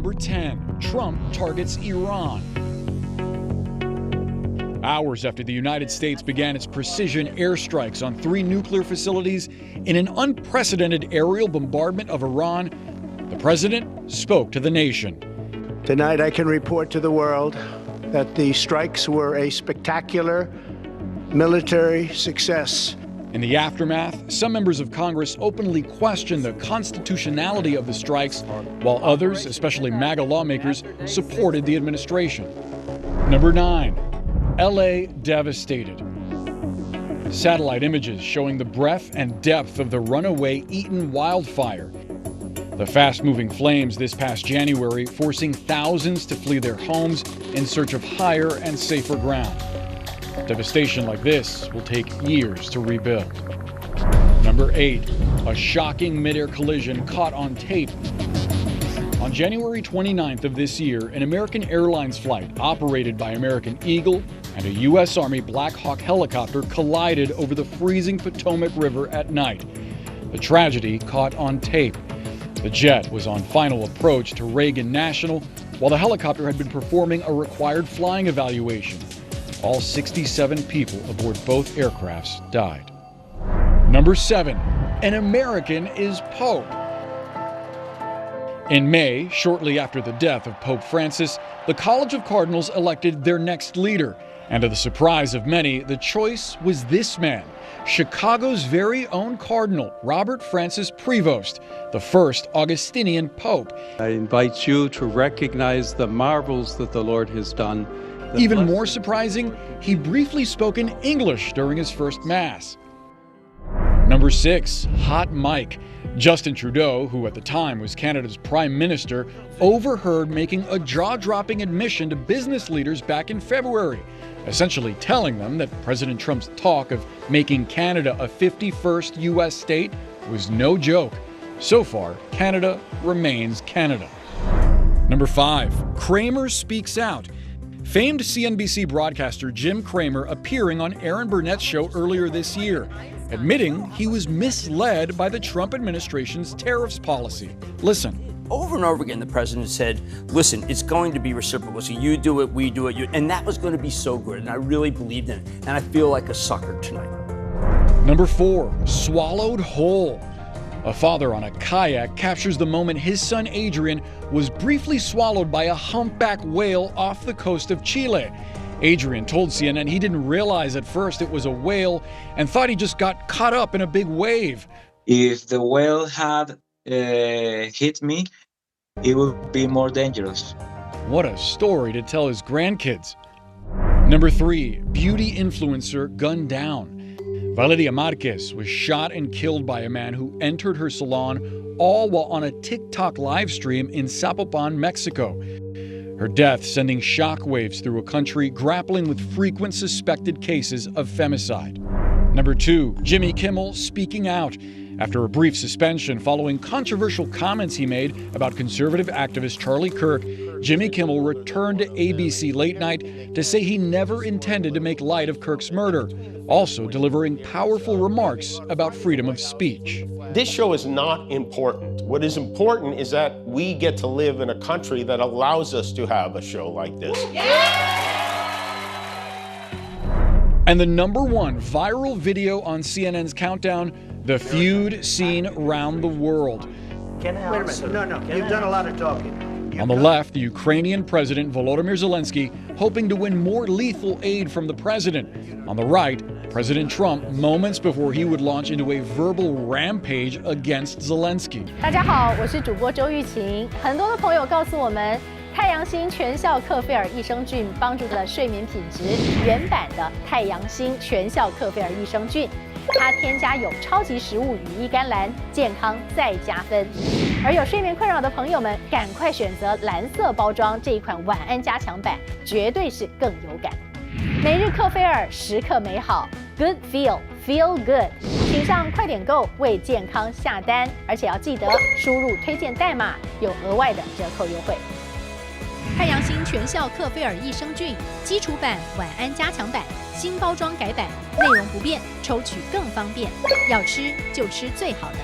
Number 10. Trump targets Iran. Hours after the United States began its precision airstrikes on 3 nuclear facilities in an unprecedented aerial bombardment of Iran, the president spoke to the nation. Tonight I can report to the world that the strikes were a spectacular military success. In the aftermath, some members of Congress openly questioned the constitutionality of the strikes, while others, especially MAGA lawmakers, supported the administration. Number 9. LA devastated. Satellite images showing the breadth and depth of the runaway Eaton wildfire. The fast-moving flames this past January forcing thousands to flee their homes in search of higher and safer ground. Devastation like this will take years to rebuild. Number 8. A shocking mid-air collision caught on tape. On January 29th of this year, an American Airlines flight operated by American Eagle and a U.S. Army Black Hawk helicopter collided over the freezing Potomac River at night. The tragedy caught on tape. The jet was on final approach to Reagan National, while the helicopter had been performing a required flying evaluation. All 67 people aboard both aircrafts died. Number 7. An American is Pope. In May, shortly after the death of Pope Francis, the College of Cardinals elected their next leader. And to the surprise of many, the choice was this man, Chicago's very own Cardinal, Robert Francis Prevost, the first Augustinian Pope. I invite you to recognize the marvels that the Lord has done. Even more surprising, he briefly spoke in English during his first Mass. Number 6. Hot Mike. Justin Trudeau, who at the time was Canada's Prime Minister, overheard making a jaw-dropping admission to business leaders back in February, essentially telling them that President Trump's talk of making Canada a 51st U.S. state was no joke. So far, Canada remains Canada. Number 5. Kramer speaks out. Famed CNBC broadcaster Jim Cramer appearing on Aaron Burnett's show earlier this year, admitting he was misled by the Trump administration's tariffs policy. Listen. Over and over again, the president said, listen, it's going to be reciprocal. So you do it, we do it. And that was going to be so good. And I really believed in it. And I feel like a sucker tonight. Number 4. Swallowed whole. A father on a kayak captures the moment his son Adrian was briefly swallowed by a humpback whale off the coast of Chile. Adrian told CNN he didn't realize at first it was a whale and thought he just got caught up in a big wave. If the whale had hit me, it would be more dangerous. What a story to tell his grandkids. Number 3. Beauty influencer gunned down. Valeria Marquez was shot and killed by a man who entered her salon, all while on a TikTok live stream in Zapopan, Mexico. Her death sending shockwaves through a country grappling with frequent suspected cases of femicide. Number 2. Jimmy Kimmel speaking out. After a brief suspension following controversial comments he made about conservative activist Charlie Kirk, Jimmy Kimmel returned to ABC Late Night to say he never intended to make light of Kirk's murder, also delivering powerful remarks about freedom of speech. This show is not important. What is important is that we get to live in a country that allows us to have a show like this. And the number 1 viral video on CNN's countdown, the feud seen around the world. Wait a minute. No. You've done a lot of talking. On the left, the Ukrainian President Volodymyr Zelenskyy hoping to win more lethal aid from the president. On the right, President Trump moments before he would launch into a verbal rampage against Zelenskyy. 大家好，我是主播周玉琴。很多的朋友告诉我们，太阳星全效克菲尔益生菌帮助了睡眠品质。原版的太阳星全效克菲尔益生菌。它添加有超级食物羽衣甘蓝，健康再加分。而有睡眠困扰的朋友们，赶快选择蓝色包装这一款晚安加强版，绝对是更有感。每日克菲尔，时刻美好 ，Good Feel Good， 请上快点购为健康下单，而且要记得输入推荐代码，有额外的折扣优惠。太阳星全效克菲尔益生菌基础版、晚安加强版，新包装改版，内容不变，抽取更方便。要吃就吃最好的。